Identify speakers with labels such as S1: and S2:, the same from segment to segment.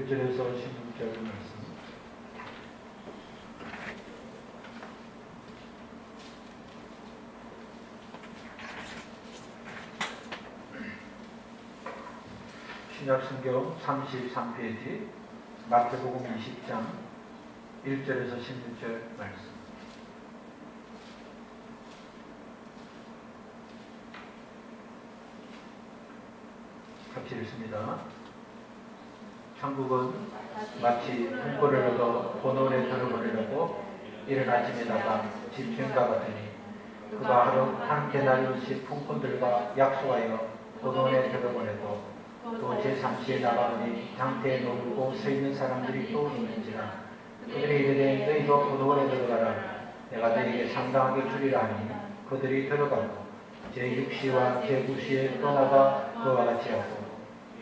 S1: 1절에서 16절 말씀. 신약성경 33페이지 마태복음 20장 1절에서 16절 말씀. 같이 읽습니다. 천국은 마치 품꾼을 얻어 포도원에 들어버리려고 이른 아침에다가 집주인과 같으니 그가 하루 한 데나리온씩 품꾼들과 약속하여 포도원에 들어보내도 또 제3시에 나가보니 장대에 놓고 서 있는 사람들이 또 있는지라. 그들이 이르되 너희도 포도원에 들어가라. 내가 너희에게 상당하게 주리라 하니 그들이 들어가고 제6시와 제9시에 떠나가 그와 같이 하고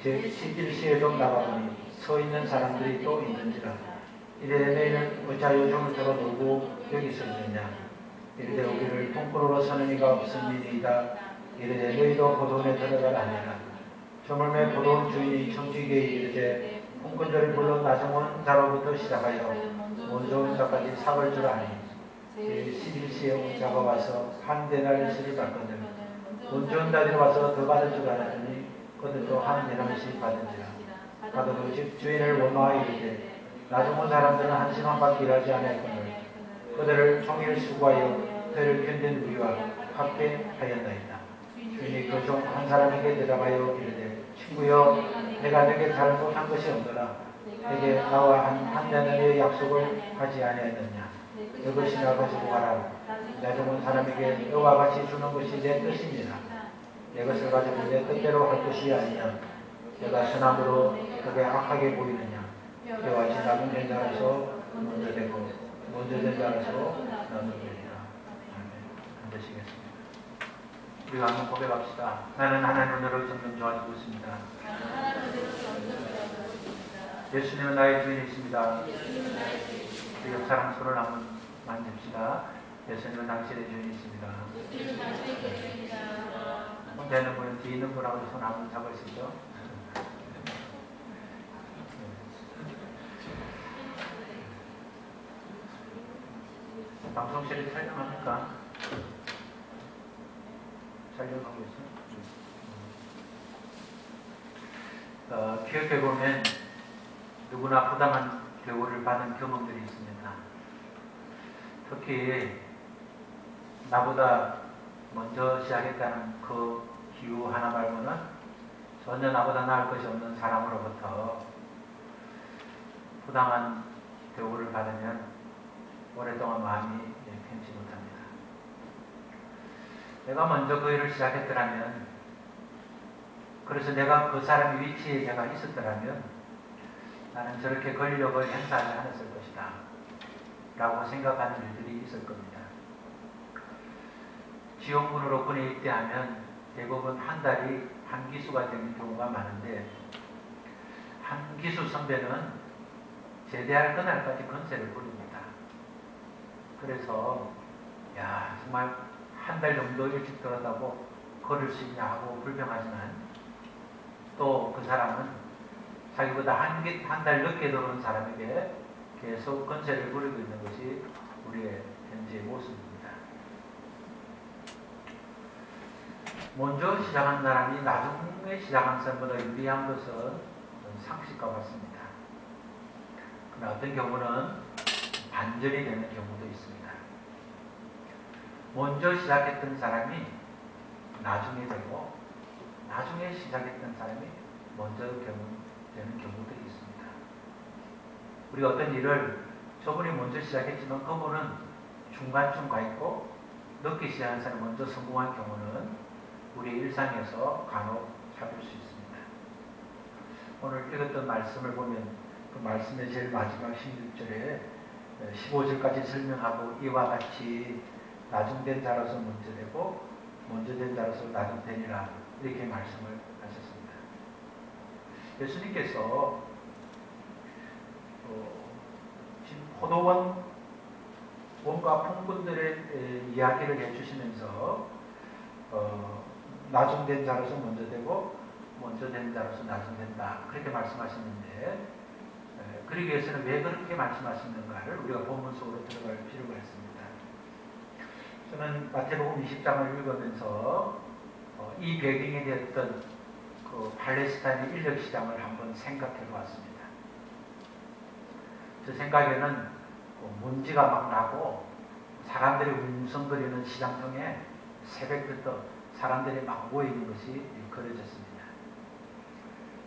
S1: 제11시에도 나가보니 서 있는 사람들이 또 있는지라. 이르되 너희는 어찌 요즘을 들어 놀고 여기 서 있느냐. 이르되 우리를 품꾼으로 서는 이가 없음이니이다. 이르되 너희도 포도원에 들어가라 하니라. 저물매 포도원 주인이 청지기에 이르되 품꾼들을 불러 나중온 자로부터 시작하여 먼저 온 자까지 삭을 주라 하니 제11시에 온 자가 와서 한 데나리온씩을 받거늘 먼저 온 자들이 와서 더 받을 줄 알았더니 그들도 한 데나리온씩 받은지라. 가도 집 주인을 원망하여 이르되 나중 온 사람들은 한 시간밖에 일하지 아니하였거늘 그들을 종일 수고하여 그들을 견딘 우리와 함께 하였나이다. 주인이 그 종 한 사람에게 대답하여 이르되 친구여 내가 내게 잘못한 것이 없노라. 내게 나와 한 데나리온의 약속을 하지 아니하였느냐. 이것이나 가지고 가라. 나중 온 사람에게 너와 같이 주는 것이 내 뜻입니다. 내 것을 가지고 내 뜻대로 할 것이 아니냐. 내가 선함으로 그게 악하게 보이느냐. 그와 같이 나중된 자라서 먼저 되고 먼저 된 자라서 나중되리라. 아멘. 앉으시겠습니다. 우리가 한번 고백합시다. 나는 하나님으로 점점 좋아지고 있습니다. 예수님은 나의 주인이십니다. 우리 옆 사람 손을 한번 만집시다. 예수님은 당신의 주인이십니다. 혼자 있는 분은 뒤에 있는 분하고 손 한번 잡으시죠. 방송실에 촬영합니까? 촬영하고 있어요. 기억해보면 누구나 부당한 대우를 받은 경험들이 있습니다. 특히 나보다 먼저 시작했다는 그 기후 하나 말고는 전혀 나보다 나을 것이 없는 사람으로부터 부당한 대우를 받으면 오랫동안 마음이 편치 못합니다. 내가 먼저 그 일을 시작했더라면, 그래서 내가 그 사람의 위치에 내가 있었더라면 나는 저렇게 권력을 행사하지 않았을 것이다 라고 생각하는 일들이 있을 겁니다. 지원군으로 군에 입대하면 대부분 한 달이 한 기수가 되는 경우가 많은데, 한 기수 선배는 제대할 그날까지 건세를 부립니다. 그래서 야 정말 한 달 정도 일찍 들어가고 걸을 수 있냐 하고 불평하지만, 또 그 사람은 자기보다 한 달 늦게 들어온 사람에게 계속 건세를 부리고 있는 것이 우리의 현재의 모습입니다. 먼저 시작한 사람이 나중에 시작한 사람보다 유리한 것은 상식과 같습니다. 그러나 어떤 경우는 반전이 되는 경우도 있습니다. 먼저 시작했던 사람이 나중에 되고, 나중에 시작했던 사람이 먼저 되는 경우들이 있습니다. 우리가 어떤 일을 저분이 먼저 시작했지만 그분은 중간쯤 가 있고, 늦게 시작한 사람이 먼저 성공한 경우는 우리 일상에서 간혹 찾을 수 있습니다. 오늘 읽었던 말씀을 보면 그 말씀의 제일 마지막 16절에 15절까지 설명하고 이와 같이 나중된 자로서 먼저 되고 먼저 된 자로서 나중되니라 이렇게 말씀을 하셨습니다. 예수님께서 지금 포도원 원과 품꾼들의 이야기를 해주시면서 나중된 자로서 먼저 되고 먼저 된 자로서 나중된다 그렇게 말씀하셨는데, 그러기 위해서는 왜 그렇게 말씀하시는가를 우리가 본문 속으로 들어갈 필요가 있습니다. 저는 마태복음 20장을 읽으면서 이 배경이 되었던 그 팔레스타인의 인력시장을 한번 생각해 보았습니다. 제 생각에는 먼지가 막 나고 사람들이 웅성거리는 시장통에 새벽부터 사람들이 막 모이는 것이 그려졌습니다.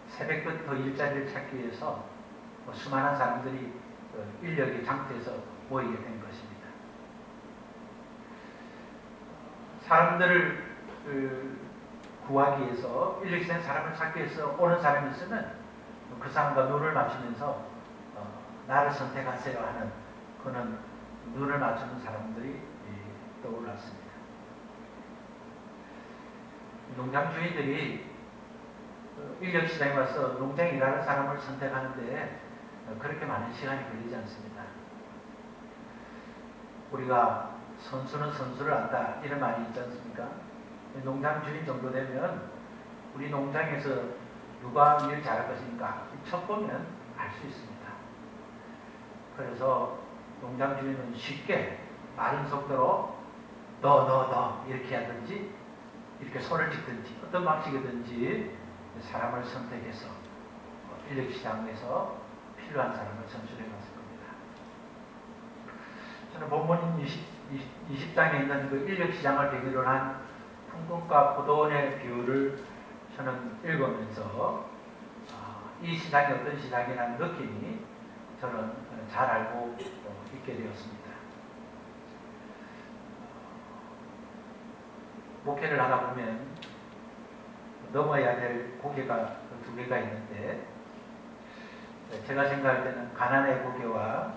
S1: 새벽부터 일자리를 찾기 위해서 수많은 사람들이 인력의 장터에서 모이게 된 것입니다. 사람들을 구하기 위해서, 인력시장 사람을 찾기 위해서 오는 사람이 있으면 그 사람과 눈을 맞추면서 나를 선택하세요 하는 그는 눈을 맞추는 사람들이 떠올랐습니다. 농장 주인들이 인력시장에 와서 농장에 일하는 사람을 선택하는데 그렇게 많은 시간이 걸리지 않습니다. 우리가 선수는 선수를 안다 이런 말이 있지 않습니까? 농장 주인 정도 되면 우리 농장에서 누가 일 잘할 것인가 첫 보면 알 수 있습니다. 그래서 농장 주인은 쉽게 빠른 속도로 너 이렇게 하든지 이렇게 손을 찍든지 어떤 방식이든지 사람을 선택해서 인력시장에서 필요한 사람을 선출해 갔을 겁니다. 저는 본문 20장에 있는 그 인력시장을 계기로 한 풍금과 포도원의 비유를 저는 읽으면서 이 시장이 어떤 시장이라는 느낌이 저는 잘 알고 있게 되었습니다. 목회를 하다 보면 넘어야 될 고개가 두 개가 있는데 제가 생각할 때는 가난의 고개와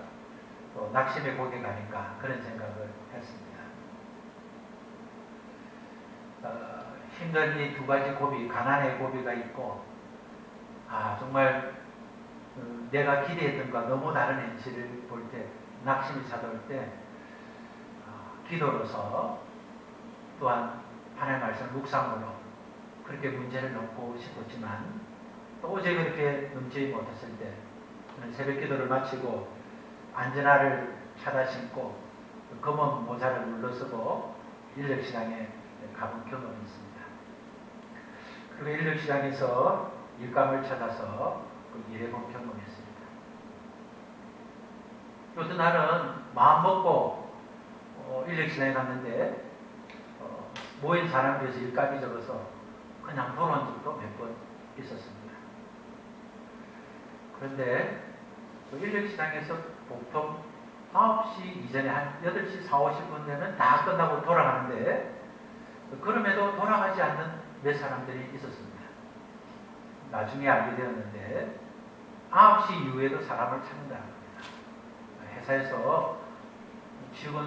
S1: 또 낙심의 고개가 아닐까 그런 생각을 했습니다. 힘든 이 두 가지 고비, 가난의 고비가 있고 정말 내가 기대했던 것과 너무 다른 현실을 볼 때 낙심이 찾아올 때 기도로서 또한 하나님의 말씀 묵상으로 그렇게 문제를 넣고 싶었지만 도저히 그렇게 넘지 못했을 때 저는 새벽 기도를 마치고 안전화를 차다 신고 검은 모자를 눌러쓰고 인력시장에 가본 경험이 있습니다. 그리고 인력시장에서 일감을 찾아서 일해본 경험이 있습니다. 어떤 날은 마음 먹고 인력시장에 갔는데 모인 사람에 비해서 일감이 적어서 그냥 돌아온 적도 몇 번 있었습니다. 그런데 인력시장에서 보통 9시 이전에 한 8시 4, 50분 되면 다 끝나고 돌아가는데 그럼에도 돌아가지 않는 몇 사람들이 있었습니다. 나중에 알게 되었는데 9시 이후에도 사람을 찾는다는 겁니다. 회사에서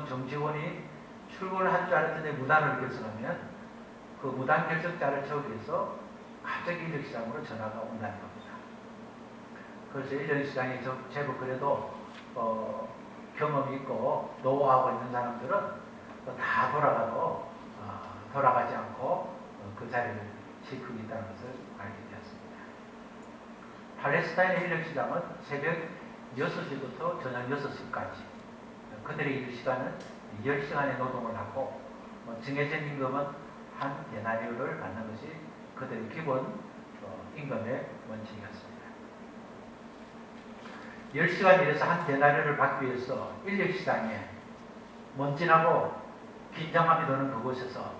S1: 정직원이 출근을 할 줄 알았는데 무단을 결석하면 그 무단 결석자를 채우기 위해서 갑자기 인력시장으로 전화가 온다는 겁니다. 그래서 인력시장에 제법 그래도 경험이 있고 노하우가 있는 사람들은 다 돌아가지 않고 그 자리를 지키고 있다는 것을 알게 되었습니다. 팔레스타인의 인력시장은 새벽 6시부터 저녁 6시까지 그들의 일시간은 10시간의 노동을 하고 정해진 임금은 한 데나리오를 받는 것이 그들의 기본 임금의 원칙이었습니다. 10시간 일해서 한 데나리오를 받기 위해서 인력시장에 먼지나고 긴장감이 도는 그곳에서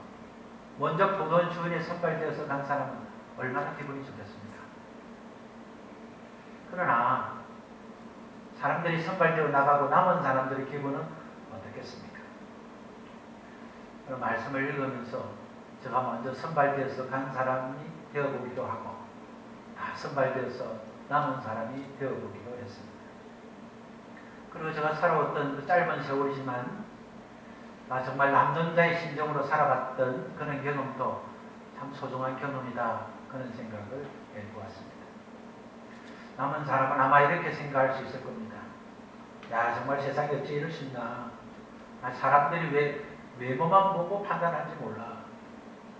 S1: 먼저 포도원 주인에 선발되어서 간 사람은 얼마나 기분이 좋겠습니까? 그러나 사람들이 선발되어 나가고 남은 사람들의 기분은 어떻겠습니까? 말씀을 읽으면서 제가 먼저 선발되어서 간 사람이 되어보기도 하고 다 선발되어서 남은 사람이 되어보기도 했습니다. 그리고 제가 살아왔던 그 짧은 세월이지만 정말 남는 자의 심정으로 살아봤던 그런 경험도 참 소중한 경험이다 그런 생각을 해보았습니다. 남은 사람은 아마 이렇게 생각할 수 있을 겁니다. 정말 세상에 어찌 이럴 수 있나. 사람들이 왜 외모만 보고 판단하는지 몰라.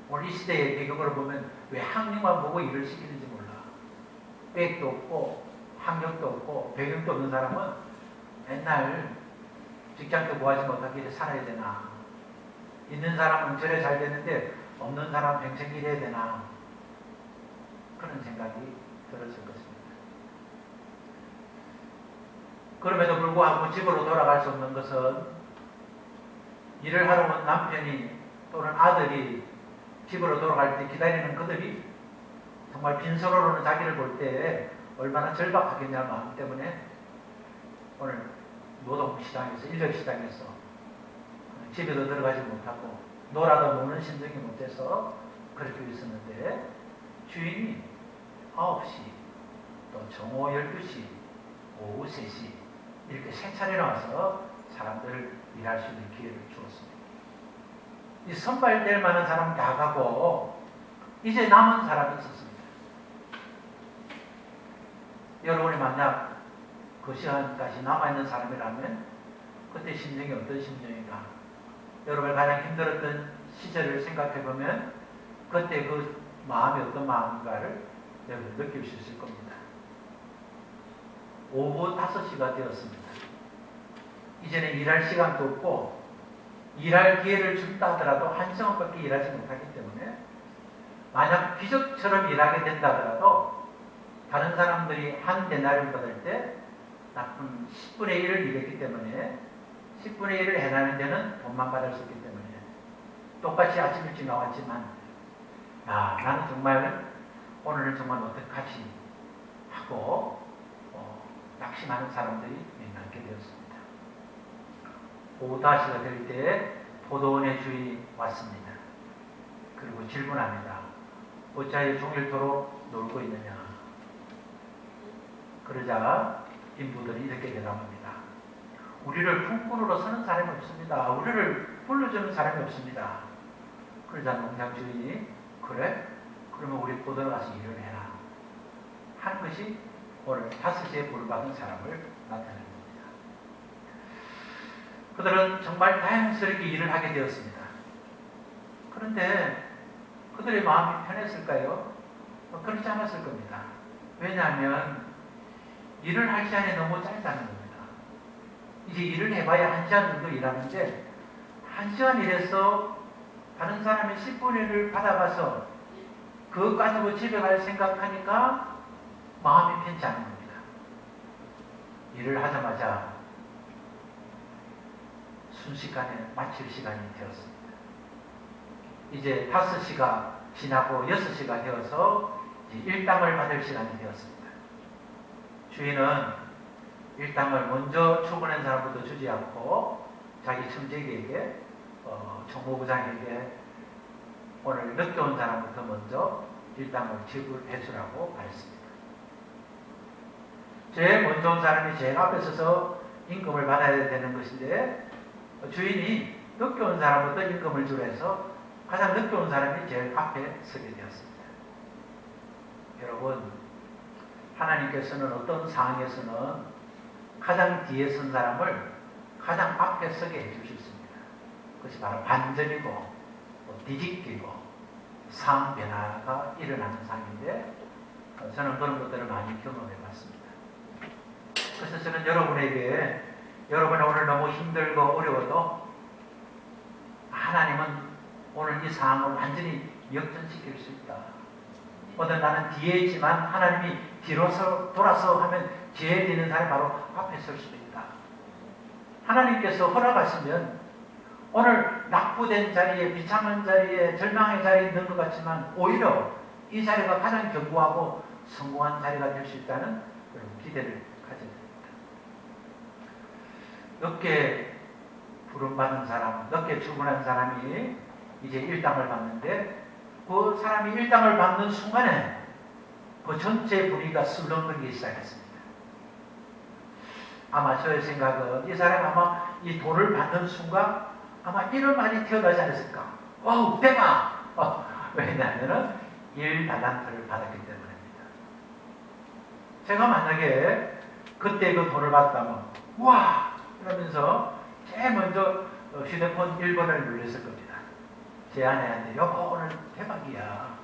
S1: 오늘 이 시대의 배경을 보면 왜 학력만 보고 일을 시키는지 몰라. 백도 없고 학력도 없고 배경도 없는 사람은 맨날 직장도 구하지 못하게 이렇게 살아야 되나? 있는 사람은 저래 잘 되는데 없는 사람은 평생 일해야 되나? 그런 생각이 들었을 것입니다. 그럼에도 불구하고 집으로 돌아갈 수 없는 것은 일을 하러 온 남편이 또는 아들이 집으로 돌아갈 때 기다리는 그들이 정말 빈손으로는 자기를 볼 때 얼마나 절박하겠냐는 마음 때문에 오늘 노동시장에서, 인력시장에서 집에도 들어가지 못하고 놀아도 노는 심정이 못돼서 그렇게 있었는데 주인이 9시, 또 정오 12시, 오후 3시 이렇게 세 차례 나와서 사람들을 일할 수 있는 기회를 주었습니다. 이 선발될 만한 사람 다 가고 이제 남은 사람이 있었습니다. 여러분이 만약 그 시간까지 남아있는 사람이라면 그때 심정이 어떤 심정인가? 여러분이 가장 힘들었던 시절을 생각해보면 그때 그 마음이 어떤 마음인가를 여러분 느낄 수 있을 겁니다. 오후 5시가 되었습니다. 이제는 일할 시간도 없고 일할 기회를 준다 하더라도 1시간밖에 일하지 못하기 때문에 만약 기적처럼 일하게 된다 하더라도 다른 사람들이 한 데나리를 받을 때 나쁜 10분의 1을 일했기 때문에 10분의 1을 해나는 데는 돈만 받을 수 있기 때문에 똑같이 아침 일찍 나왔지만 나는 정말 오늘은 정말 어떡하지 하고 낙심하는 사람들이 많게 되었습니다. 오후 5시가 될 때 포도원의 주인이 왔습니다. 그리고 질문합니다. 어찌하여 종일토록 놀고 있느냐? 그러자 인부들이 이렇게 대답합니다. 우리를 품꾼으로 서는 사람이 없습니다. 우리를 불러주는 사람이 없습니다. 그러자 농장 주인이 그래? 그러면 우리 포도원 가서 일을 해라. 한 것이 오늘 5시에 부름받은 사람을 나타낸 겁니다. 그들은 정말 다양스럽게 일을 하게 되었습니다. 그런데 그들의 마음이 편했을까요? 그렇지 않았을 겁니다. 왜냐하면 일을 할 시간이 너무 짧다는 겁니다. 이제 일을 해봐야 1시간 정도 일하는데 1시간 일해서 다른 사람이 10분의 1을 받아가서 그것 가지고 집에 갈 생각하니까 마음이 편치 않은 겁니다. 일을 하자마자 순식간에 마칠 시간이 되었습니다. 이제 5시가 지나고 6시가 되어서 이제 일당을 받을 시간이 되었습니다. 주인은 일당을 먼저 출근한 사람부터 주지 않고 자기 청재기에게 총무부장에게 오늘 늦게 온 사람부터 먼저 일당을 지불해 주라고 말했습니다. 제일 먼저 온 사람이 제일 앞에 서서 임금을 받아야 되는 것인데 주인이 늦게 온 사람부터 임금을 주라 해서 가장 늦게 온 사람이 제일 앞에 서게 되었습니다. 여러분, 하나님께서는 어떤 상황에서는 가장 뒤에 선 사람을 가장 앞에 서게 해주셨습니다. 그것이 바로 반전이고 뒤집기고 상황 변화가 일어나는 상황인데 저는 그런 것들을 많이 경험해 봤습니다. 그래서 저는 여러분에게 여러분이 오늘 너무 힘들고 어려워도 하나님은 오늘 이 상황을 완전히 역전시킬 수 있다. 어떤 나는 뒤에 있지만 하나님이 뒤로서 돌아서 하면 뒤에 있는 사람이 바로 앞에 설 수도 있다. 하나님께서 허락하시면 오늘 낙후된 자리에, 비참한 자리에, 절망의 자리에 있는 것 같지만 오히려 이 자리가 가장 견고하고 성공한 자리가 될 수 있다는 그런 기대를 가져야 됩니다. 늦게 부름받은 사람, 늦게 출근한 사람이 이제 일당을 받는데 그 사람이 일당을 받는 순간에 그 전체 분위기가 술렁거리기 시작했습니다. 아마 저의 생각은 이 사람이 아마 이 돈을 받는 순간 아마 이런 말이 튀어나오지 않았을까? 어우, 대박! 왜냐하면 1달란트를 받았기 때문입니다. 제가 만약에 그때 그 돈을 받았다면 우와! 이러면서 제일 먼저 휴대폰 1번을 눌렀을 겁니다. 제 아내한테 여보 오늘 대박이야.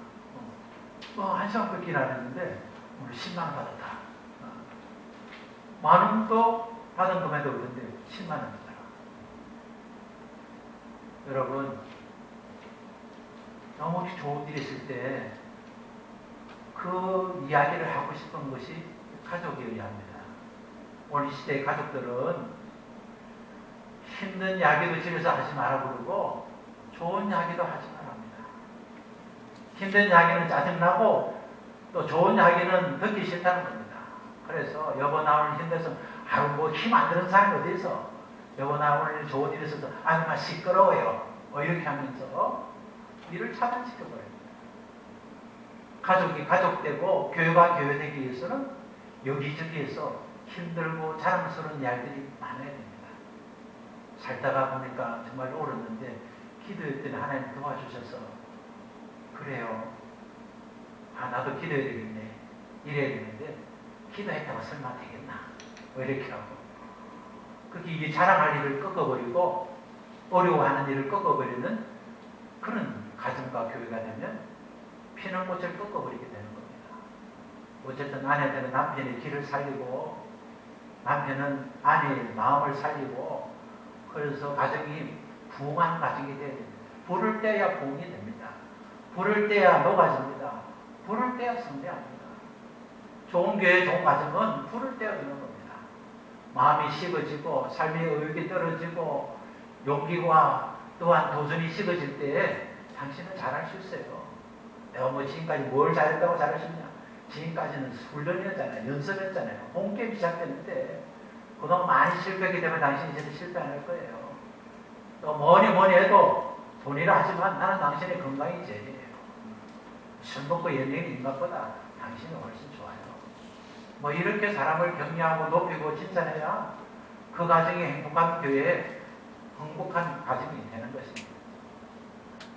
S1: 1시간밖에 안 했는데 오늘 10만 원 받았다. 10,000원도 받은 금액도 없는데 7만 원이더라. 여러분, 너무 좋은 일이 있을 때 그 이야기를 하고 싶은 것이 가족이어야 합니다. 오늘 이 시대의 가족들은 힘든 이야기도 집에서 하지 마라 그러고 좋은 이야기도 하지 말합니다. 힘든 이야기는 짜증나고 또 좋은 이야기는 듣기 싫다는 겁니다. 그래서 여보 나 오늘 힘들어서 아유 뭐 힘 안 드는 사람이 어디 있어? 여보 나 오늘 좋은 일 있어서 아유 막 시끄러워요. 이렇게 하면서 일을 차단시켜버려요. 가족이 가족되고 교회가 교회되기 위해서는 여기저기에서 힘들고 자랑스러운 이야기들이 많아야 됩니다. 살다가 보니까 정말 옳았는데 기도했더니 하나님 도와주셔서 그래요. 아 나도 기도해야 되겠네. 이래야 되는데 기도했다고 설마 되겠나? 이렇게 하고 그렇게 이게 자랑할 일을 꺾어버리고 어려워하는 일을 꺾어버리는 그런 가정과 교회가 되면 피는 꽃을 꺾어버리게 되는 겁니다. 어쨌든 아내들은 남편의 길을 살리고 남편은 아내의 마음을 살리고 그래서 가정이 부흥한 가정이 되어야 됩니다. 부를 때야 부흥이 됩니다. 부를 때야 녹아집니다. 부를 때야 성대합니다. 좋은 교회 좋은 가정은 부를 때야 되는 겁니다. 마음이 식어지고 삶의 의욕이 떨어지고 용기와 또한 도전이 식어질 때에 당신은 잘할 수 있어요. 내가 뭐 지금까지 뭘 잘했다고 잘하셨냐? 지금까지는 훈련이었잖아요. 연습했잖아요. 홈게임 시작됐는데 그동안 많이 실패하게 되면 당신이 이제 실패 안 할 거예요. 또 뭐니 해도 돈이라 하지만 나는 당신의 건강이 제일이에요. 술 먹고 연예인 인간보다 당신이 훨씬 좋아요. 뭐 이렇게 사람을 격려하고 높이고 칭찬해야 그 가정이 행복한 교회에 행복한 가정이 되는 것입니다.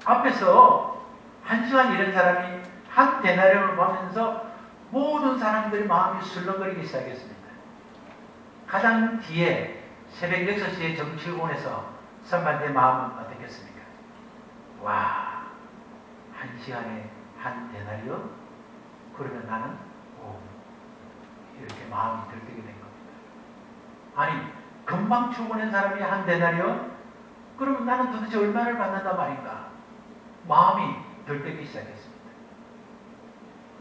S1: 앞에서 1시간 일한 사람이 한 데나리온을 보면서 모든 사람들의 마음이 술렁거리기 시작했습니다. 가장 뒤에 새벽 6시에 정치원에서 선반대의 마음은 어떻겠습니까? 와, 1시간에 한 데나리온? 그러면 나는 이렇게 마음이 들뜨게 된 겁니다. 아니, 금방 출근한 사람이 한 데나리온? 그러면 나는 도대체 얼마를 받는단 말인가? 마음이 들뜨기 시작했습니다.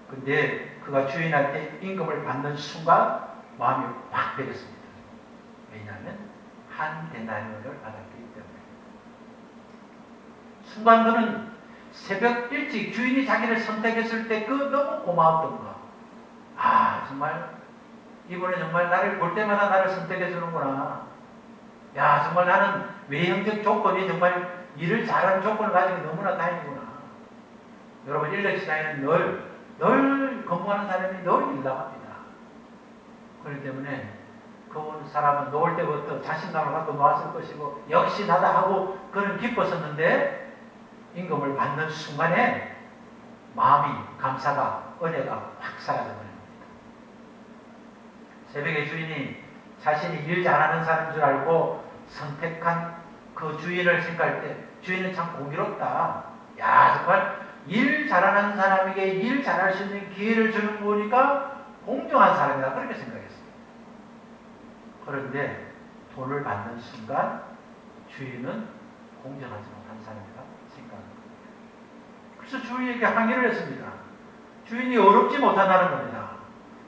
S1: 근데 그가 주인한테 임금을 받는 순간 마음이 확 베렸습니다. 왜냐하면 한 데나리온을 받았기 때문에. 순간 그는 새벽 일찍 주인이 자기를 선택했을 때 그 너무 고마웠던 거. 아 정말 이번에 정말 나를 볼 때마다 나를 선택해 주는구나. 야 정말 나는 외형적 조건이 정말 일을 잘하는 조건을 가지고 너무나 다행이구나. 여러분 인력시장에는 늘 근무하는 사람이 늘 일 나갑니다. 그렇기 때문에 그 사람은 놓을 때부터 자신감을 갖고 놓았을 것이고 역시 나다 하고 그는 기뻤었는데 임금을 받는 순간에 마음이 감사가 은혜가 확 사라져버립니다. 새벽에 주인이 자신이 일 잘하는 사람인 줄 알고 선택한 그 주인을 생각할 때 주인은 참 공교롭다. 야 정말 일 잘하는 사람에게 일 잘할 수 있는 기회를 주는 거 보니까 공정한 사람이다. 그렇게 생각했습니다. 그런데 돈을 받는 순간 주인은 공정하지 못한 사람이다 생각하는 겁니다. 그래서 주인에게 항의를 했습니다. 주인이 어렵지 못한다는 겁니다.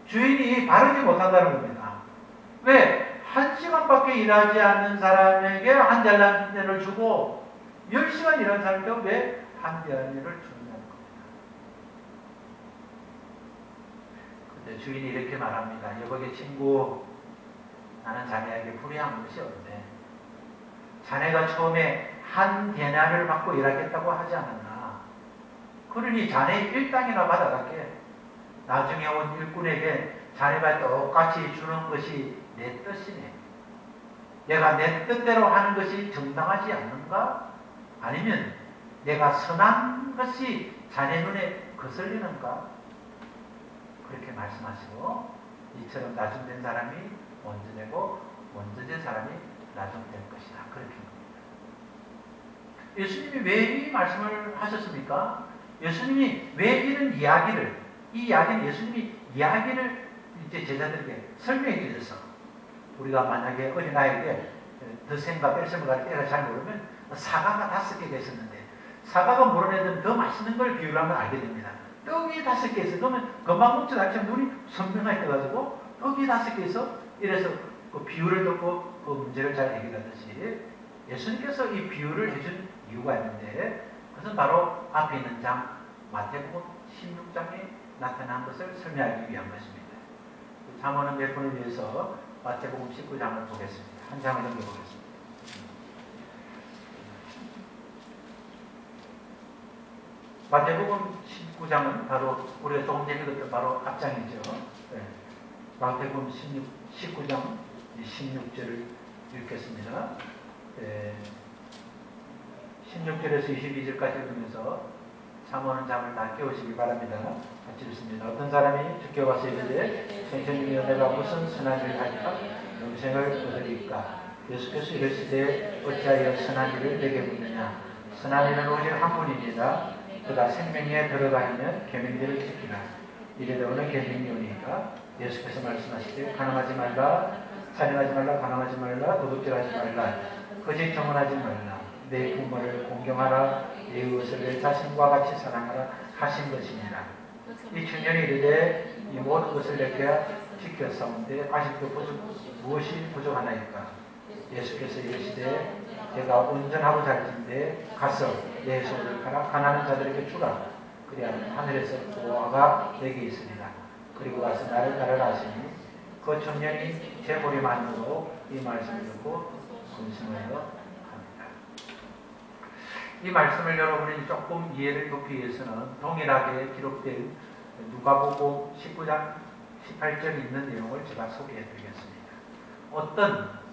S1: 주인이 바르지 못한다는 겁니다. 왜? 1시간밖에 일하지 않는 사람에게 한 달란트를 주고 10시간 일한 사람에게 왜 한 달란트를 주느냐는 겁니다. 근데 주인이 이렇게 말합니다. 여보게 친구, 나는 자네에게 불의한 것이 없네. 자네가 처음에 한 데나리온을 받고 일하겠다고 하지 않았나. 그러니 자네 일당이나 받아갈게. 나중에 온 일꾼에게 자네가 똑같이 주는 것이 내 뜻이네. 내가 내 뜻대로 하는 것이 정당하지 않는가? 아니면 내가 선한 것이 자네 눈에 거슬리는가? 그렇게 말씀하시고 이처럼 나중된 사람이 먼저 되고 먼저 된 사람이 나중될 것이다. 그렇게 합니다. 예수님이 왜 이 말씀을 하셨습니까? 예수님이 왜 이런 이야기를 이 이야기는 예수님이 이야기를 이제 제자들에게 설명해 주셔서 우리가 만약에 어린아이에게 드셈과 뺄셈과 때가 잘 모르면 사과가 5개가 있었는데 사과가 모르는 애들은 더 맛있는 걸 비유를 하면 알게 됩니다. 떡이 5개 있어. 그러면 금방 먹지 않지만 눈이 선명하게 떠가지고 떡이 5개 있어. 이래서 그 비유를 듣고 그 문제를 잘 해결하듯이 예수님께서 이 비유를 해준 이유가 있는데 그것은 바로 앞에 있는 장 마태복음 16장에 나타난 것을 설명하기 위한 것입니다. 잠언은 몇 분을 위해서 마태복음 19장을 보겠습니다. 한 장을 넘겨보겠습니다. 마태복음 19장은 바로 우리가 조금 전에 읽었던 바로 앞장이죠. 네. 마태복음 19장 16절을 읽겠습니다. 16절에서 22절까지 읽으면서 잠언은 잠을 다 깨우시기 바랍니다. 같이 읽습니다. 어떤 사람이 주께 와서 이르되 선생님이여 내가 무슨 선한 일을 할까 영생을 얻으리까 예수께서 이르시되 어찌하여 선한 일을 내게 묻느냐 선한 일은 오직 한 분입니다. 그가 생명에 들어가면 계명들을 지키라. 이래 너는 계명이 오니까 예수께서 말씀하시되 가늠하지 말라 살인하지 말라 가늠하지 말라 도둑질하지 말라 거짓 증언하지 말라 내 부모를 공경하라 내 이웃을 내 자신과 같이 사랑하라 하신 것이니라. 이 청년이 이르되 이 모든 것을 내게 지켰사온데 아직도 무엇이 부족하나이까. 예수께서 이르시되 제가 온전하고 잘진데 가서 내 소를 팔아 가난한 자들에게 주라. 그리하면 하늘에서 보화가 내게 있으리라. 그리고 가서 나를 따르라 하시니 그 청년이 재물이만으로 이 말씀을 듣고 근심하여 갑니다. 이 말씀을 여러분이 조금 이해를 돕기 위해서는 동일하게 기록된 누가복음 19장 18절에 있는 내용을 제가 소개해 드리겠습니다. 어떤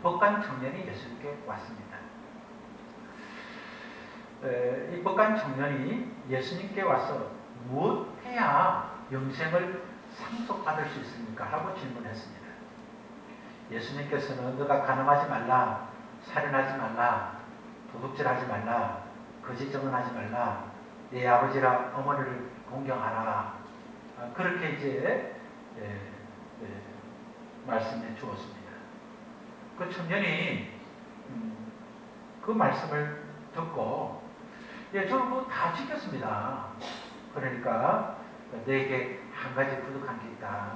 S1: 법관 청년이 예수님께 왔습니다. 이 법관 청년이 예수님께 와서 무엇해야 영생을 상속받을 수 있습니까? 라고 질문했습니다. 예수님께서는 너가 가늠하지 말라, 살인하지 말라, 도둑질하지 말라, 거짓 증언하지 말라, 내 아버지랑 어머니를 공경하라. 그렇게 이제 말씀해 주었습니다. 그 청년이 그 말씀을 듣고 저는 그거 다 지켰습니다. 그러니까 너에게 한 가지 부족한 게 있다.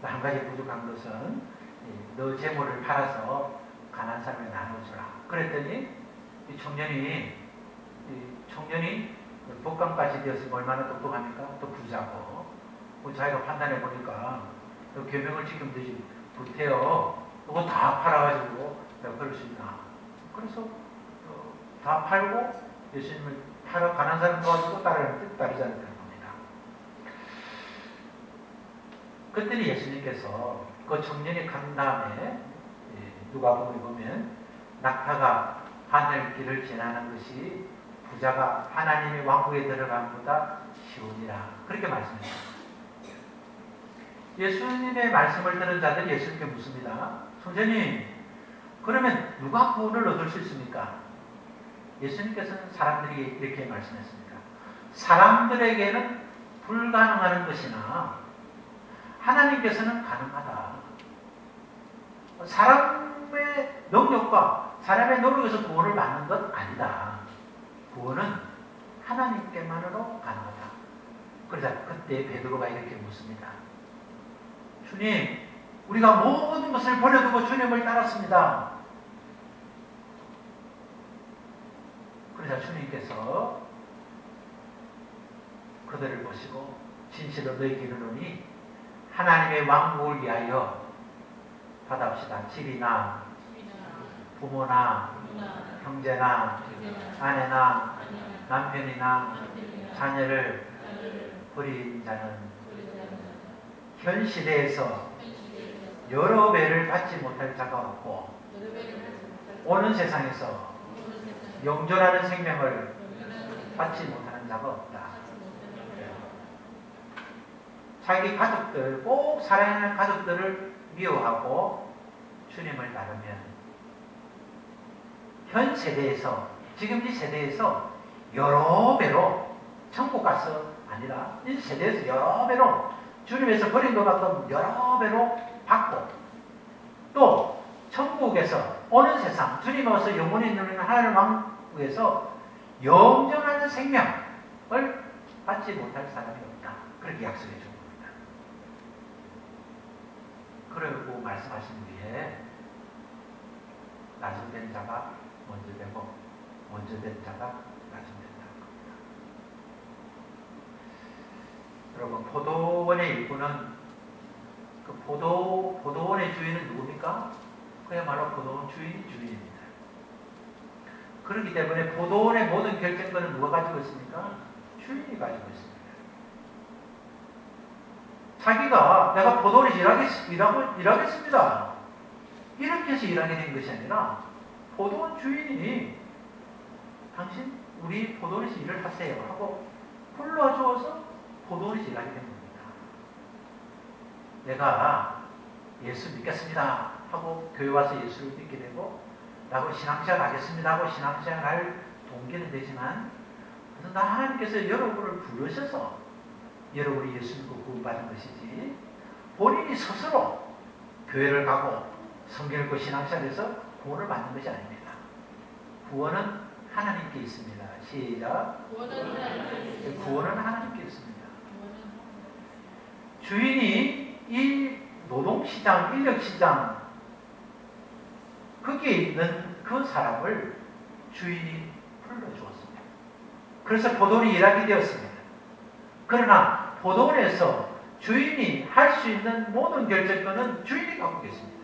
S1: 한 가지 부족한 것은 너 재물을 팔아서 가난한 사람에 나눠주라. 그랬더니 이 청년이 법관까지 되었으면 얼마나 똑똑합니까? 또 부자고 자기가 판단해 보니까 계명을 지키면 되지 불태워 그거 다 팔아가지고 내가 그럴 수 있나. 그래서 다 팔고 예수님을 팔아 가난한 사람 도와주고 따르지 않는 겁니다. 그랬더니 예수님께서 그 청년이 간 다음에 누가복음에 보면 낙타가 하늘길을 지나는 것이 부자가 하나님의 왕국에 들어간 것보다 쉬우니라. 그렇게 말씀했습니다. 예수님의 말씀을 들은 자들이 예수님께 묻습니다. 선생님, 그러면 누가 구원을 얻을 수 있습니까? 예수님께서는 사람들에게 이렇게 말씀했습니다. 사람들에게는 불가능한 것이나 하나님께서는 가능하다. 사람의 능력과 사람의 노력에서 구원을 받는 것 아니다. 구원은 하나님께만으로 가능하다. 그러자 그때 베드로가 이렇게 묻습니다. 주님, 우리가 모든 것을 버려두고 주님을 따랐습니다. 그러자 주님께서 그들을 보시고 진실로 너희에게 이르노니 하나님의 왕국을 위하여 받아옵시다. 집이나 부모나 형제나 아내나 남편이나 자녀를 버린 자는 현 시대에서 여러 배를 받지 못할 자가 없고 오는 세상에서 영존하는 생명을 받지 못하는 자가 없다. 자기 가족들, 꼭 사랑하는 가족들을 미워하고 주님을 따르면 현 세대에서, 지금 이 세대에서 여러 배로 천국 가서 아니라 이 세대에서 여러 배로 주님에서 버린 것 같은 여러 배로 받고 또 천국에서 오는 세상 주님 와서 영원히 있는 하나님 왕국에서 영원한 생명을 받지 못할 사람이 없다. 그렇게 약속해 준 겁니다. 그러고 말씀하신 뒤에 나중 된 자가 먼저 되고 먼저 된 자가 나중 된다는 겁니다. 여러분, 포도원의 일부는 그 포도원의 주인은 누굽니까? 그야말로 포도원 주인입니다. 그렇기 때문에 포도원의 모든 결정권은 누가 가지고 있습니까? 주인이 가지고 있습니다. 자기가 내가 포도원에서 일하겠습니다. 이렇게 해서 일하게 된 것이 아니라 포도원 주인이 당신 우리 포도원에서 일을 하세요 하고 불러주어서 포도원에서 일하게 된 겁니다. 내가 예수 믿겠습니다 하고 교회 와서 예수를 믿게 되고 나고 신앙생활 하겠습니다 하고 신앙생활 할 동기는 되지만 그래서 하나님께서 여러분을 부르셔서 여러분이 예수 믿고 구원받은 것이지 본인이 스스로 교회를 가고 성경 읽고 신앙생활에서 구원을 받는 것이 아닙니다. 구원은 하나님께 있습니다. 시작. 구원은 하나님께 있습니다. 주인이 이 노동시장, 인력시장 거기에 있는 그 사람을 주인이 불러주었습니다. 그래서 포도원이 일하게 되었습니다. 그러나 포도원에서 주인이 할 수 있는 모든 결정권은 주인이 갖고 계십니다.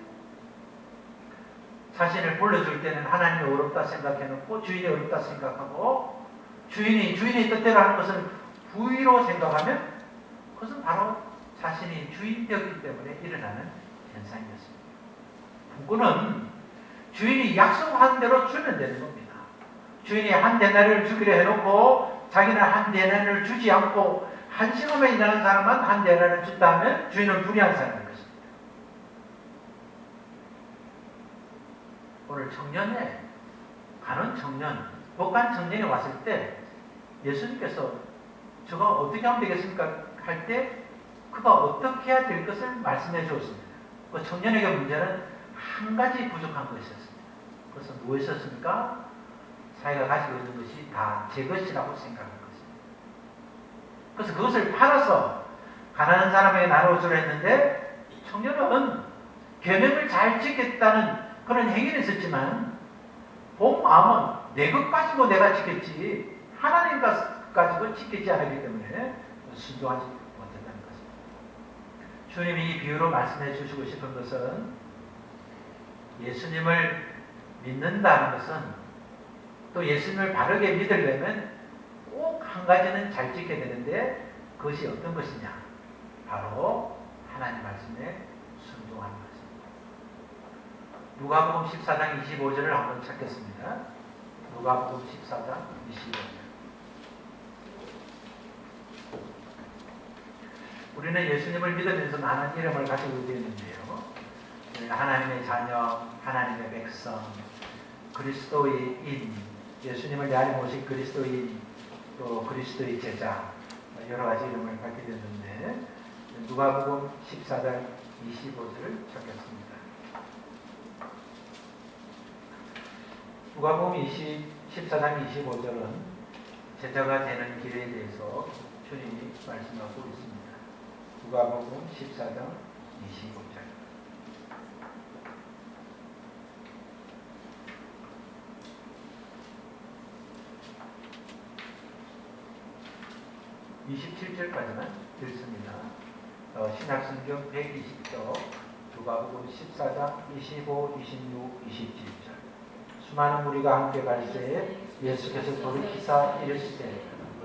S1: 자신을 불러줄 때는 하나님이 어렵다 생각해놓고 주인이 어렵다 생각하고 주인이 뜻대로 하는 것을 부의로 생각하면 그것은 바로 자신이 주인되었기 때문에 일어나는 현상이었습니다. 부고는 주인이 약속한 대로 주면 되는 겁니다. 주인이 한 데나리를 주기로 해놓고 자기는 한 데나리를 주지 않고 한시간에 일하는 사람만 한 데나리를 준다면 주인은 불의한 사람인 것입니다. 오늘 청년에 가는 청년, 복간 청년이 왔을 때 예수님께서 저가 어떻게 하면 되겠습니까? 할 때 그가 어떻게 해야 될 것을 말씀해 주었습니다. 그 청년에게 문제는 한 가지 부족한 것이었습니다. 그것은 무엇이었습니까? 자기가 가지고 있는 것이 다 제 것이라고 생각한 것입니다. 그래서 그것을 팔아서 가난한 사람에게 나눠주려 했는데 청년은 계명을 잘 지켰다는 그런 행위는 있었지만 본 마음은 내 것 가지고 내가 지켰지 하나님 가지고 지키지 않았기 때문에 순종하지 못했다는 것입니다. 주님이 이 비유로 말씀해 주시고 싶은 것은 예수님을 믿는다는 것은 또 예수님을 바르게 믿으려면 꼭 한 가지는 잘 지켜야 되는데 그것이 어떤 것이냐? 바로 하나님 말씀에 순종하는 것입니다. 누가복음 14장 25절을 한번 찾겠습니다. 누가복음 14장 25절. 우리는 예수님을 믿으면서 많은 이름을 가지고 있는데요. 하나님의 자녀, 하나님의 백성, 그리스도의 예수님을 내 안에 모신 그리스도인, 또 그리스도의 제자, 여러 가지 이름을 갖게 됐는데 누가복음 14장 25절을 찾겠습니다. 누가복음 14장 25절은 제자가 되는 길에 대해서 주님이 말씀하고 있습니다. 누가복음 14장 25절. (27절까지만) 읽습니다. 신약성경 120쪽 누가복음 14장 25, 26, 27절. 수많은 무리가 함께 갈 때에 예수께서 돌이키사 이르시되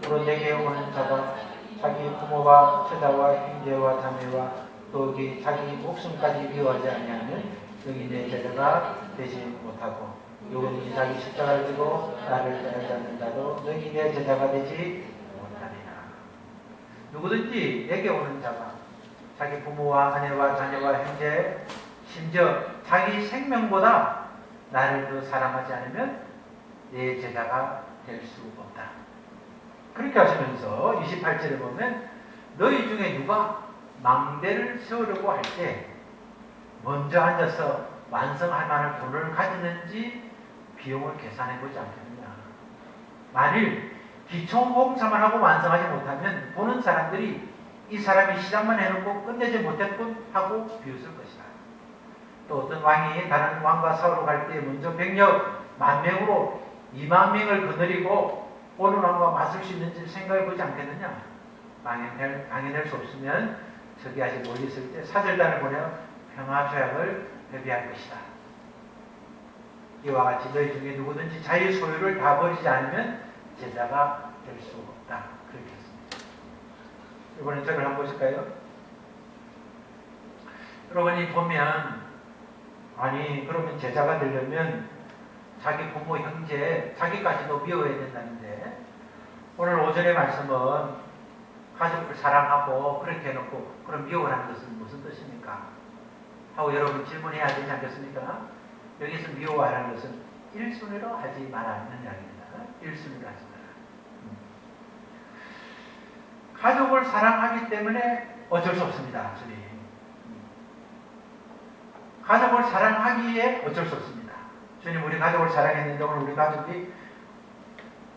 S1: 우로 내게 오는 자가 자기 부모와 처자와 형제와 자매와 또 자기 목숨까지 미워하지 아니하면 여기 내 제자가 되지 못하고 누구든지 자기 십자가를 지고 나를 따르지 않는다도 너희 내 제자가 되지 못하리라. 누구든지 내게 오는 자가 자기 부모와 아내와 자녀와 형제 심지어 자기 생명보다 나를 더 사랑하지 않으면 내 제자가 될 수 없다. 그렇게 하시면서 28절에 보면 너희 중에 누가 망대를 세우려고 할 때 먼저 앉아서 완성할 만한 돈을 가지는지 비용을 계산해 보지 않겠느냐. 만일 기초봉사만 하고 완성하지 못하면 보는 사람들이 이 사람이 시작만 해놓고 끝내지 못했군 하고 비웃을 것이다. 또 어떤 왕이 다른 왕과 싸우러 갈 때 먼저 병력 10,000명으로 20,000명을 거느리고 오는 왕과 맞설 수 있는지 생각해 보지 않겠느냐. 방해될 수 없으면 저기 아직 멀리 있을 때 사절단을 보내어 평화조약을 회비할 것이다. 이와 같이 너희 중에 누구든지 자기 소유를 다 버리지 않으면 제자가 될 수 없다. 그렇게 했습니다. 이번엔 저를 한번 보실까요? 여러분이 보면 아니 그러면 제자가 되려면 자기 부모, 형제, 자기까지도 미워해야 된다는데 오늘 오전의 말씀은 가족을 사랑하고 그렇게 해놓고 그럼 미워하는 것은 무슨 뜻입니까? 하고 여러분 질문해야 되지 않겠습니까? 여기서 미워하는 것은 1순위로 하지 말라는 이야기입니다. 1순위로 하지 마라. 가족을 사랑하기 때문에 어쩔 수 없습니다. 주님. 가족을 사랑하기에 어쩔 수 없습니다. 주님 우리 가족을 사랑했는데 오늘 우리 가족이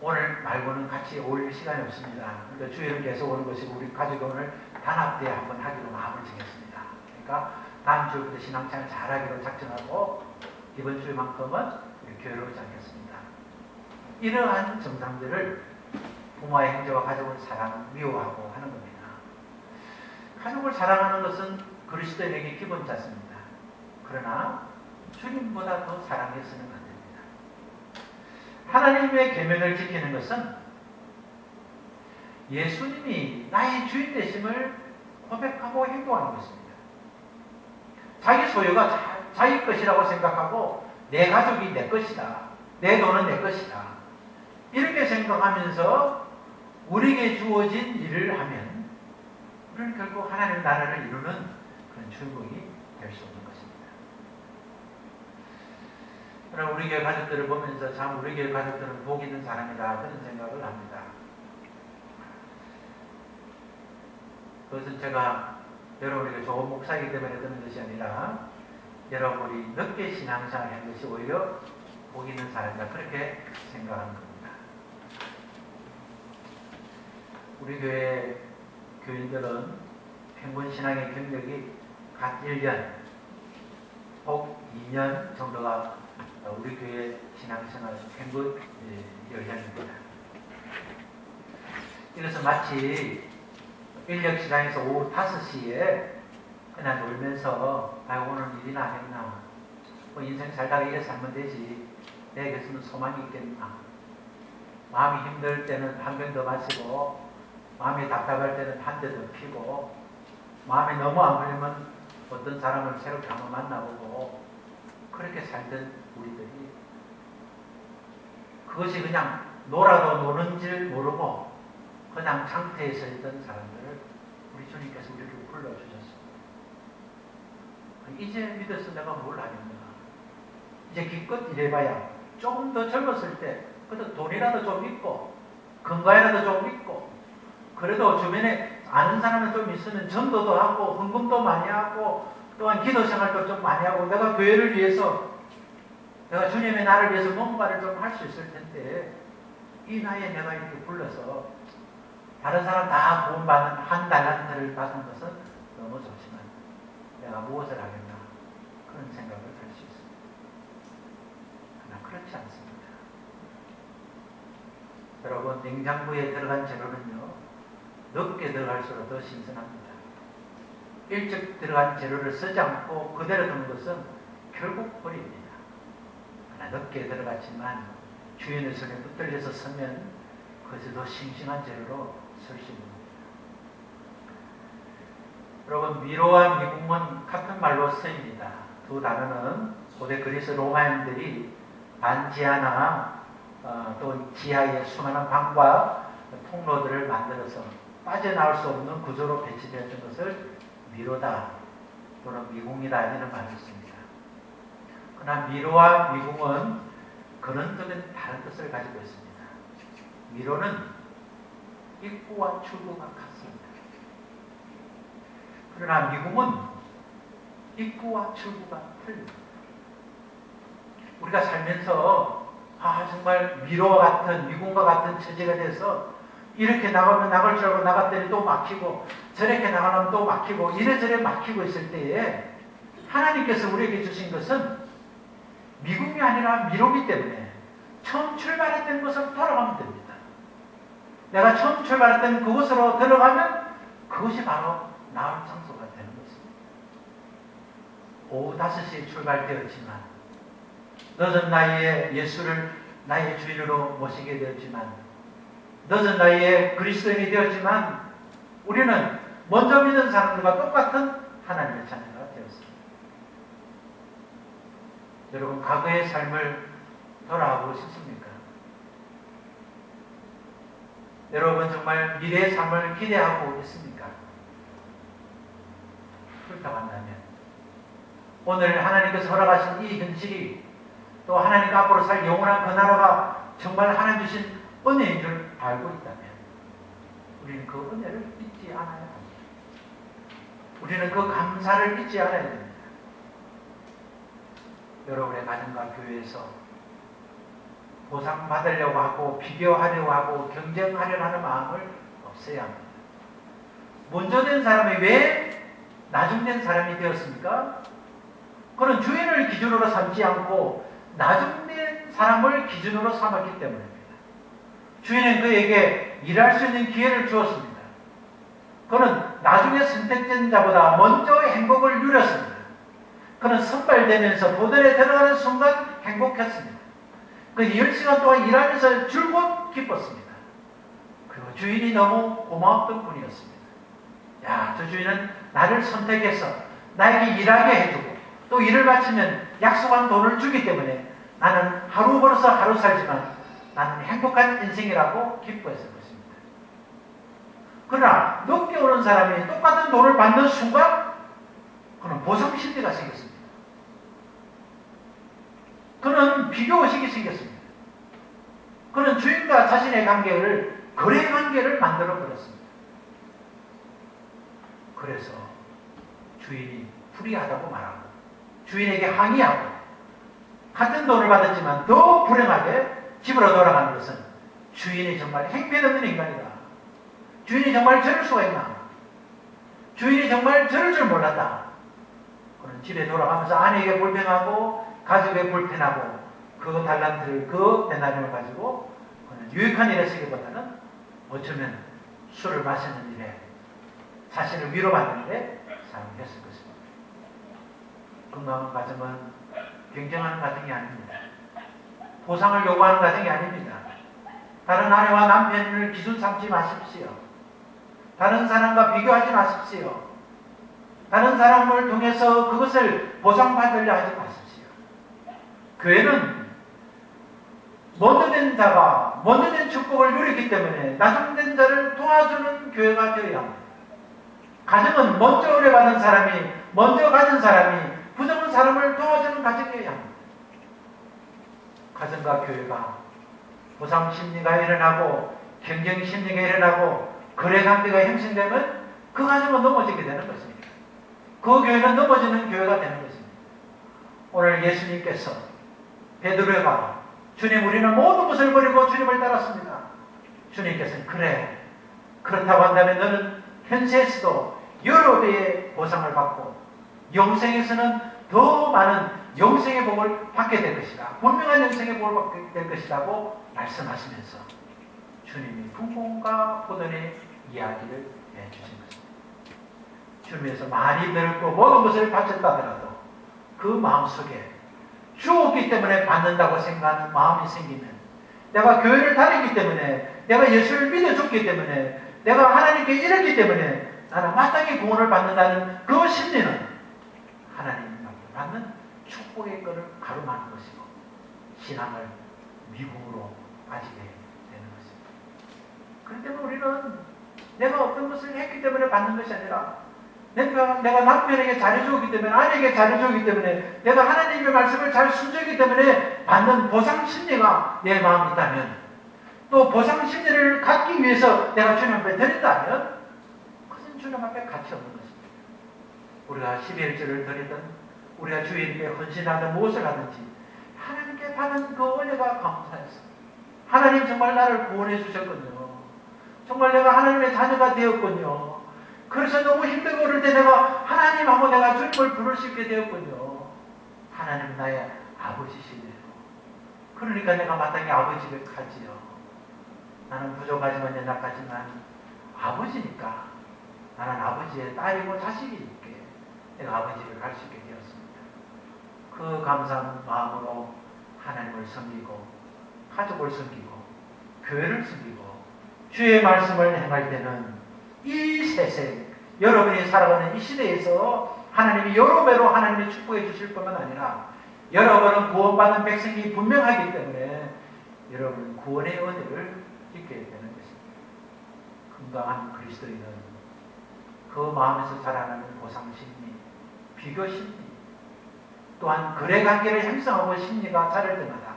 S1: 오늘 말고는 같이 어울릴 시간이 없습니다. 그러니까 주일은 계속 오는 것이고 우리 가족이 오늘 단합대회 한번 하기로 마음을 정했습니다. 그러니까 다음 주부터 신앙생활 잘하기로 작정하고 이번 주만큼은 우리 교회로 오지 않겠습니다. 이러한 정상들을 부모와 형제와 가족을 미워하고 하는 겁니다. 가족을 사랑하는 것은 그리스도인에게 기본자입니다. 그러나 주님보다 더 사랑했으면 안 됩니다. 하나님의 계명을 지키는 것은 예수님이 나의 주인 되심을 고백하고 행동하는 것입니다. 자기 소유가 자기 것이라고 생각하고 내 가족이 내 것이다. 내 돈은 내 것이다. 이렇게 생각하면서 우리에게 주어진 일을 하면 우리는 결국 하나님의 나라를 이루는 그런 주인공이 될 수 없는 것입니다. 그러나 우리 교회 가족들을 보면서 참 우리 교회 가족들은 복 있는 사람이다 그런 생각을 합니다. 그것은 제가 여러분에게 좋은 목사이기 때문에 듣는 것이 아니라 여러분이 늦게 신앙생활을 한 것이 오히려 복 있는 사람이다 그렇게 생각하는 겁니다. 우리 교회 교인들은 평균 신앙의 경력이 각 1년 혹 2년 정도가 우리 교회 신앙생활 평균 연령입니다. 이것은 마치 인력시장에서 오후 5시에 그냥 놀면서 오늘 일이나 하겠나 뭐 인생 살다가 이래 살면 되지 내게서는 소망이 있겠나 마음이 힘들 때는 한 병 더 마시고 마음이 답답할 때는 한 대 더 피고 마음이 너무 안 풀리면 어떤 사람을 새롭게 한번 만나보고 그렇게 살던 우리들이 그것이 그냥 놀아도 노는 줄 모르고 그냥 상태에 서 있던 사람들을 우리 주님께서 우리를 불러주셨습니다. 이제 믿어서 내가 뭘 하겠나. 이제 기껏 일해봐야 조금 더 젊었을 때 그래도 돈이라도 좀 있고 건강이라도 좀 있고 그래도 주변에 아는 사람은 좀 있으면 전도도 하고 헌금도 많이 하고 또한 기도 생활도 좀 많이 하고 내가 교회를 위해서 내가 주님의 나를 위해서 뭔가를 좀 할 수 있을 텐데 이 나이에 내가 이렇게 불러서 다른 사람 다 구원받는 한 달란트를 받은 것은 너무 좋지만 내가 무엇을 하겠나 그런 생각을 할 수 있습니다. 그러나 그렇지 않습니다. 여러분 냉장고에 들어간 재료는요 늦게 들어갈수록 더 신선합니다. 일찍 들어간 재료를 쓰지 않고 그대로 두는 것은 결국 버립니다. 그러나 늦게 들어갔지만 주인의 손에 붙들려서 서면 그것이 더 싱싱한 재료로 쓸 수 있습니다. 여러분 미로와 미궁은 같은 말로 쓰입니다. 두 단어는 고대 그리스 로마인들이 반지하나 또 지하에 수많은 방과 통로들을 만들어서 빠져나올 수 없는 구조로 배치되었던 것을 미로다 또는 미궁이다 이런 말을 씁니다. 그러나 미로와 미궁은 근원적인 다른 뜻을 가지고 있습니다. 미로는 입구와 출구가 같습니다. 그러나 미궁은 입구와 출구가 틀립니다. 우리가 살면서 정말 미로와 같은 미궁과 같은 처지가 돼서 이렇게 나가면 나갈 줄 알고 나갔더니 또 막히고 저렇게 나가면 또 막히고 이래저래 막히고 있을 때에 하나님께서 우리에게 주신 것은 미궁이 아니라 미로기 때문에 처음 출발했던 곳으로 돌아가면 됩니다. 내가 처음 출발했던 그곳으로 들어가면 그것이 바로 나을 장소가 되는 것입니다. 오후 5시에 출발되었지만 늦은 나이에 예수를 나의 주인으로 모시게 되었지만 늦은 나이에 그리스도인이 되었지만 우리는 먼저 믿은 사람들과 똑같은 하나님의 자녀가 되었습니다. 여러분 과거의 삶을 돌아가고 싶습니까? 여러분 정말 미래의 삶을 기대하고 있습니까? 그렇다고 한다면 오늘 하나님께서 허락하신 이 현실이 또 하나님과 앞으로 살 영원한 그 나라가 정말 하나님 주신 은혜인 줄 알고 있다면 우리는 그 은혜를 잊지 않아야 합니다. 우리는 그 감사를 잊지 않아야 됩니다. 여러분의 가정과 교회에서 보상받으려고 하고 비교하려고 하고 경쟁하려고 하는 마음을 없애야 합니다. 먼저 된 사람이 왜 나중된 사람이 되었습니까? 그는 주인을 기준으로 삼지 않고 나중된 사람을 기준으로 삼았기 때문입니다. 주인은 그에게 일할 수 있는 기회를 주었습니다. 그는 나중에 선택된 자보다 먼저 행복을 누렸습니다. 그는 선발되면서 보전에 들어가는 순간 행복했습니다. 그 10시간 동안 일하면서 즐겁 기뻤습니다. 그리고 주인이 너무 고마웠던 분이었습니다. 저 주인은 나를 선택해서 나에게 일하게 해주고 또 일을 마치면 약속한 돈을 주기 때문에 나는 하루 벌어서 하루 살지만 나는 행복한 인생이라고 기뻐했을 것입니다. 그러나 늦게 오는 사람이 똑같은 돈을 받는 순간 그는 보상심리가 생겼습니다. 그는 비교의식이 생겼습니다. 그는 주인과 자신의 관계를 거래 관계를 만들어 버렸습니다. 그래서 주인이 불의하다고 말하고 주인에게 항의하고 같은 돈을 받았지만 더 불행하게 집으로 돌아가는 것은 주인이 정말 행편없는 인간이다. 주인이 정말 저럴 수가 있나? 주인이 정말 저럴 줄 몰랐다. 그는 집에 돌아가면서 아내에게 불평하고 가족에 불편하고 그 달란트를 그 데나리온을 가지고 그는 유익한 일에 쓰기보다는 어쩌면 술을 마시는 일에 자신을 위로받는 일에 사용했을 것입니다. 건강한 가정은 경쟁하는 가정이 아닙니다. 보상을 요구하는 가정이 아닙니다. 다른 아내와 남편을 기준 삼지 마십시오. 다른 사람과 비교하지 마십시오. 다른 사람을 통해서 그것을 보상받으려 하지 마십시오. 교회는 먼저 된 자가 먼저 된 축복을 누리기 때문에 나중된 자를 도와주는 교회가 되어야 합니다. 가정은 먼저 의뢰받은 사람이 먼저 가진 사람이 부정한 사람을 도와주는 가정이어야 합니다. 가정과 교회가 보상 심리가 일어나고 경쟁 심리가 일어나고 거래 관계가 형성되면 그 가정은 넘어지게 되는 것입니다. 그 교회는 넘어지는 교회가 되는 것입니다. 오늘 예수님께서 베드로가 주님 우리는 모든 것을 버리고 주님을 따랐습니다. 주님께서는 그래 그렇다고 한다면 너는 현세에서도 여러 배의 보상을 받고 영생에서는 더 많은 영생의 복을 받게 될 것이다. 분명한 영생의 복을 받게 될 것이라고 말씀하시면서 주님이 풍공과 포도의 이야기를 해주신 것입니다. 주님에서 많이 들었고 모든 것을 바쳤다 하더라도 그 마음속에 주었기 때문에 받는다고 생각하는 마음이 생기면 내가 교회를 다니기 때문에 내가 예수를 믿어줬기 때문에 내가 하나님께 이랬기 때문에 나는 마땅히 구원을 받는다는 그 심리는 하나님이 받는 축복의 것을 가름하는 것이고 신앙을 미궁으로 빠지게 되는 것입니다. 그렇기 때문에 우리는 내가 어떤 것을 했기 때문에 받는 것이 아니라 내가 남편에게 잘해주기 때문에 아내에게 잘해주기 때문에 내가 하나님의 말씀을 잘 순종하기 때문에 받는 보상 심리가 내 마음에 있다면 또 보상 심리를 갖기 위해서 내가 주님 앞에 드린다면 그것은 주님 앞에 가치 없는 것입니다. 우리가 11절을 드리든 우리가 주님께 헌신하든 무엇을 하든지 하나님께 하나님께 받은 그 은혜가 감사해서 하나님 정말 나를 구원해 주셨군요. 정말 내가 하나님의 자녀가 되었군요. 그래서 너무 힘들고 그럴 때 내가 하나님하고 내가 주님을 부를 수 있게 되었군요. 하나님은 나의 아버지시네요. 그러니까 내가 마땅히 아버지 집에 가지요. 나는 부족하지만 연약하지만 아버지니까 나는 아버지의 딸이고 자식이니까 내가 아버지 집에 갈 수 있게 되었습니다. 그 감사한 마음으로 하나님을 섬기고 가족을 섬기고 교회를 섬기고 주의 말씀을 행할 때는 이 세세 여러분이 살아가는 이 시대에서 하나님이 여러 배로 하나님이 축복해 주실 뿐만 아니라 여러분은 구원받은 백성이 분명하기 때문에 여러분은 구원의 은혜를 잊게 되는 것입니다. 건강한 그리스도인은 그 마음에서 자라나는 보상심리, 비교심리, 또한 거래관계를 형성하고 심리가 자랄 때마다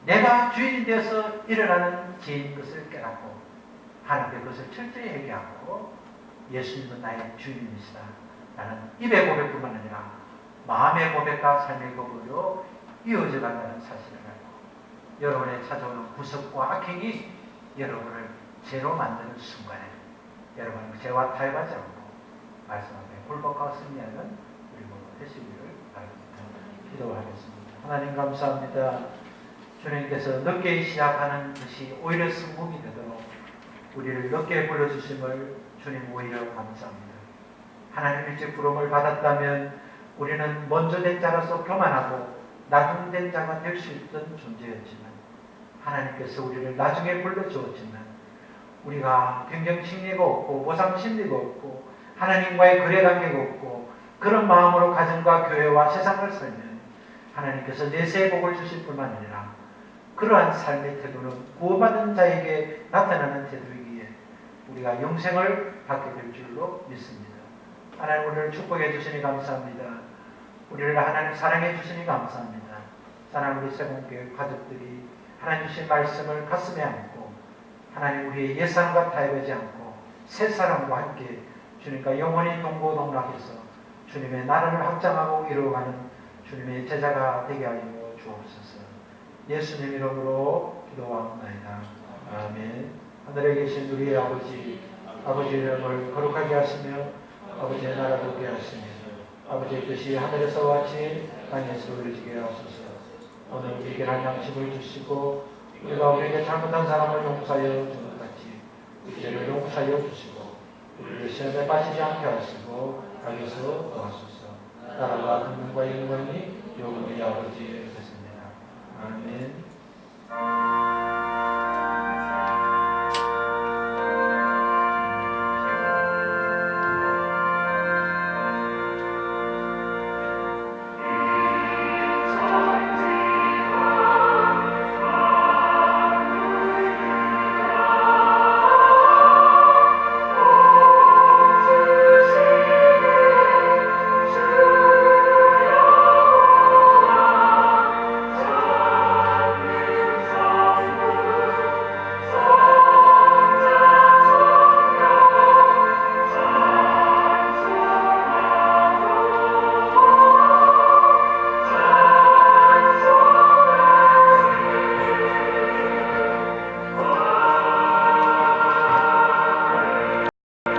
S1: 내가 주인이 되어서 일어나는 죄인 것을 깨닫고 하나님께 그것을 철저히 회개하고 예수님은 나의 주인이시다 라는 입의 고백뿐만 아니라 마음의 고백과 삶의 고백으로 이어져 간다는 사실을 알고 여러분의 찾아오는 구석과 악행이 여러분을 죄로 만드는 순간에 여러분은 죄와 타협하지 않고 말씀 앞에 굴복하고 승리하는 우리 모두 되시기를 바랍니다. 기도하겠습니다. 하나님 감사합니다. 주님께서 늦게 시작하는 것이 오히려 성공이 되도록 우리를 늦게 불러주심을 주님 오히려 감사합니다. 하나님 일찍 부름을 받았다면 우리는 먼저 된 자로서 교만하고 나중된 자가 될 수 있던 존재였지만 하나님께서 우리를 나중에 불러주었지만 우리가 경쟁심리가 없고 보상심리가 없고 하나님과의 거래관계가 없고 그런 마음으로 가정과 교회와 세상을 살면 하나님께서 내세의 복을 주실 뿐만 아니라 그러한 삶의 태도는 구원받은 자에게 나타나는 태도이기에 우리가 영생을 받게 될 줄로 믿습니다. 하나님 우리를 축복해 주시니 감사합니다. 우리를 하나님 사랑해 주시니 감사합니다. 사랑하는 우리 세공교회 가족들이 하나님 주신 말씀을 가슴에 안고 하나님 우리의 옛사람과 타협하지 않고 새사람과 함께 주님과 영원히 동고동락해서 주님의 나라를 확장하고 이루어가는 주님의 제자가 되게 하여 주옵소서. 예수님 이름으로 기도하옵나이다. 아멘. 하늘에 계신 우리의 아버지, 아버지의 이름을 거룩하게 하시며 아버지의 나라를 오게 하시며 아버지의 뜻이 하늘에서와 같이 땅에서 이루어지게 하소서. 오늘 우리에게 한 양식을 주시고 우리가 우리에게 잘못한 사람을 용서하여 준 것 같이 우리를 용서하여 주시고 우리를 시험에 빠지지 않게 하시고 악에서 도와소서. 나라와 권능과 영광이 영원히 아버지의 것입니다. 아멘.